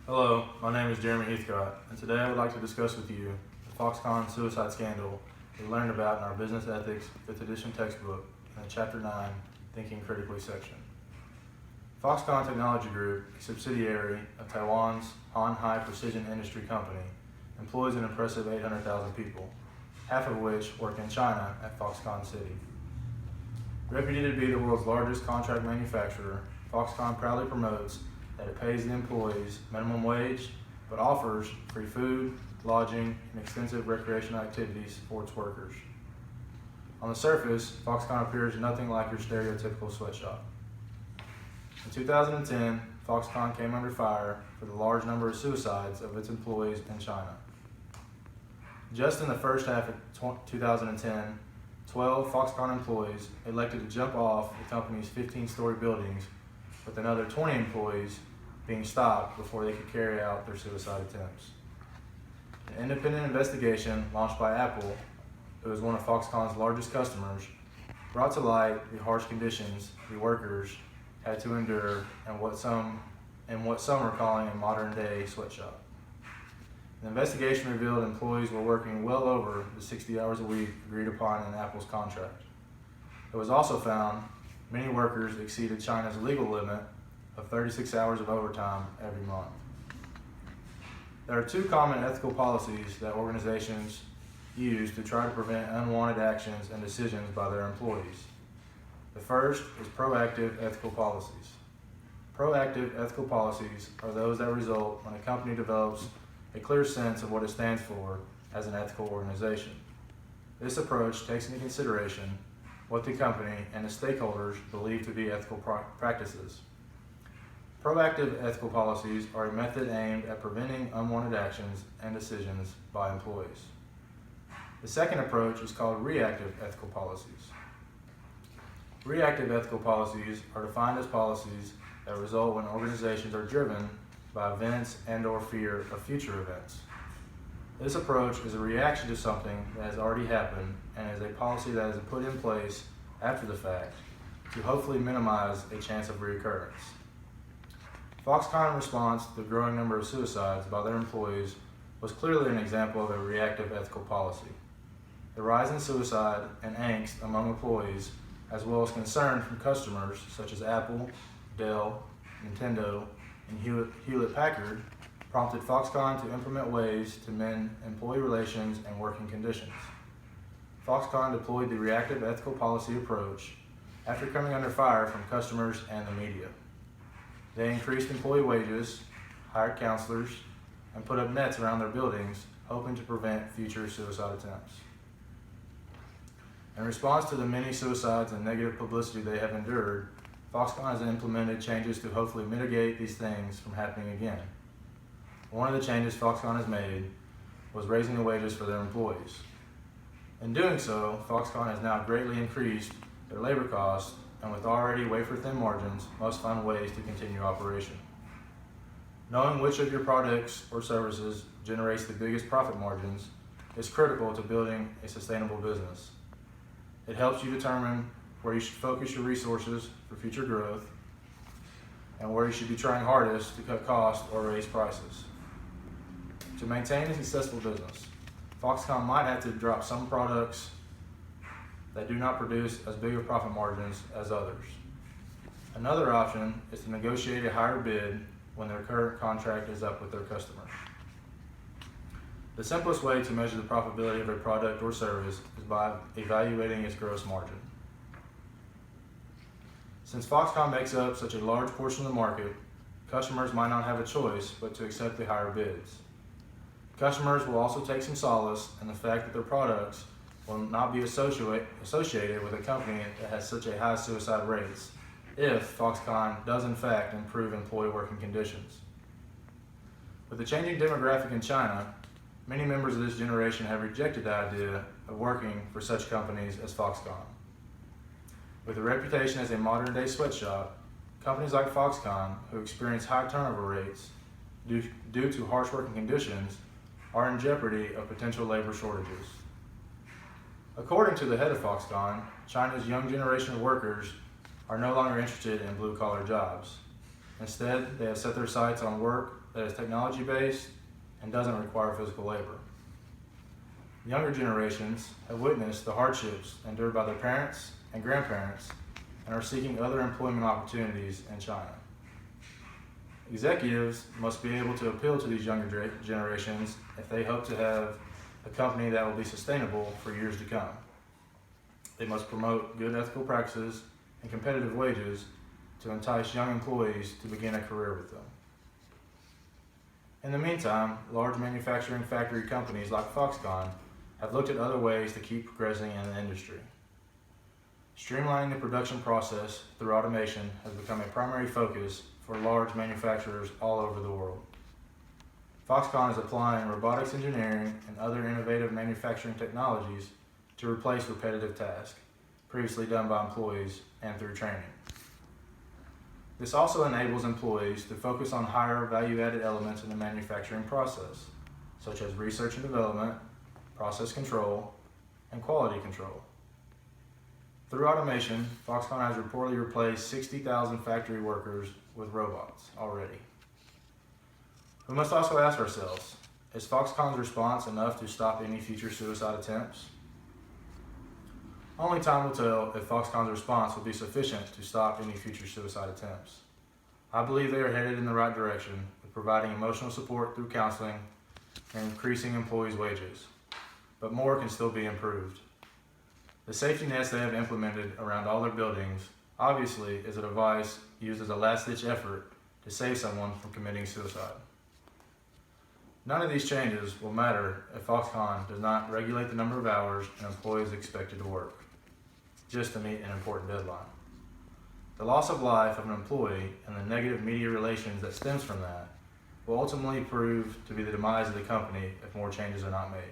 Hello, my name is Jeremy Heathcott, and today I would like to discuss with you the Foxconn suicide scandal we learned about in our Business Ethics 5th edition textbook in the Chapter 9 Thinking Critically section. Foxconn Technology Group, a subsidiary of Taiwan's Han High Precision Industry Company, employs an impressive 800,000 people, half of which work in China at Foxconn City. Reputed to be the world's largest contract manufacturer, Foxconn proudly promotes that it pays the employees minimum wage, but offers free food, lodging, and extensive recreational activities for its workers. On the surface, Foxconn appears nothing like your stereotypical sweatshop. In 2010, Foxconn came under fire for the large number of suicides of its employees in China. Just in the first half of 2010, 12 Foxconn employees elected to jump off the company's 15-story buildings, with another 20 employees being stopped before they could carry out their suicide attempts. An independent investigation launched by Apple, who is one of Foxconn's largest customers, brought to light the harsh conditions the workers had to endure in what some are calling a modern-day sweatshop. The investigation revealed employees were working well over the 60 hours a week agreed upon in Apple's contract. It was also found many workers exceeded China's legal limit of 36 hours of overtime every month. There are two common ethical policies that organizations use to try to prevent unwanted actions and decisions by their employees. The first is proactive ethical policies. Proactive ethical policies are those that result when a company develops a clear sense of what it stands for as an ethical organization. This approach takes into consideration what the company and its stakeholders believe to be ethical practices. Proactive ethical policies are a method aimed at preventing unwanted actions and decisions by employees. The second approach is called reactive ethical policies. Reactive ethical policies are defined as policies that result when organizations are driven by events and/or fear of future events. This approach is a reaction to something that has already happened and is a policy that is put in place after the fact to hopefully minimize a chance of reoccurrence. Foxconn, in response to the growing number of suicides by their employees, was clearly an example of a reactive ethical policy. The rise in suicide and angst among employees, as well as concern from customers such as Apple, Dell, Nintendo, and Hewlett-Packard, prompted Foxconn to implement ways to mend employee relations and working conditions. Foxconn deployed the reactive ethical policy approach after coming under fire from customers and the media. They increased employee wages, hired counselors, and put up nets around their buildings, hoping to prevent future suicide attempts. In response to the many suicides and negative publicity they have endured, Foxconn has implemented changes to hopefully mitigate these things from happening again. One of the changes Foxconn has made was raising the wages for their employees. In doing so, Foxconn has now greatly increased their labor costs, and with already wafer-thin margins, must find ways to continue operation. Knowing which of your products or services generates the biggest profit margins is critical to building a sustainable business. It helps you determine where you should focus your resources for future growth and where you should be trying hardest to cut costs or raise prices. To maintain a successful business, Foxconn might have to drop some products that do not produce as big of profit margins as others. Another option is to negotiate a higher bid when their current contract is up with their customers. The simplest way to measure the profitability of a product or service is by evaluating its gross margin. Since Foxconn makes up such a large portion of the market, customers might not have a choice but to accept the higher bids. Customers will also take some solace in the fact that their products will not be associated with a company that has such a high suicide rates if Foxconn does in fact improve employee working conditions. With the changing demographic in China, many members of this generation have rejected the idea of working for such companies as Foxconn. With a reputation as a modern-day sweatshop, companies like Foxconn, who experience high turnover rates due to harsh working conditions, are in jeopardy of potential labor shortages. According to the head of Foxconn, China's young generation of workers are no longer interested in blue-collar jobs. Instead, they have set their sights on work that is technology-based and doesn't require physical labor. Younger generations have witnessed the hardships endured by their parents and grandparents and are seeking other employment opportunities in China. Executives must be able to appeal to these younger generations if they hope to have a company that will be sustainable for years to come. They must promote good ethical practices and competitive wages to entice young employees to begin a career with them. In the meantime, large manufacturing factory companies like Foxconn have looked at other ways to keep progressing in the industry. Streamlining the production process through automation has become a primary focus for large manufacturers all over the world. Foxconn is applying robotics engineering and other innovative manufacturing technologies to replace repetitive tasks previously done by employees and through training. This also enables employees to focus on higher value-added elements in the manufacturing process, such as research and development, process control, and quality control. Through automation, Foxconn has reportedly replaced 60,000 factory workers with robots already. We must also ask ourselves, is Foxconn's response enough to stop any future suicide attempts? Only time will tell if Foxconn's response will be sufficient to stop any future suicide attempts. I believe they are headed in the right direction with providing emotional support through counseling and increasing employees' wages, but more can still be improved. The safety nets they have implemented around all their buildings obviously is a device used as a last-ditch effort to save someone from committing suicide. None of these changes will matter if Foxconn does not regulate the number of hours an employee is expected to work, just to meet an important deadline. The loss of life of an employee and the negative media relations that stems from that will ultimately prove to be the demise of the company if more changes are not made.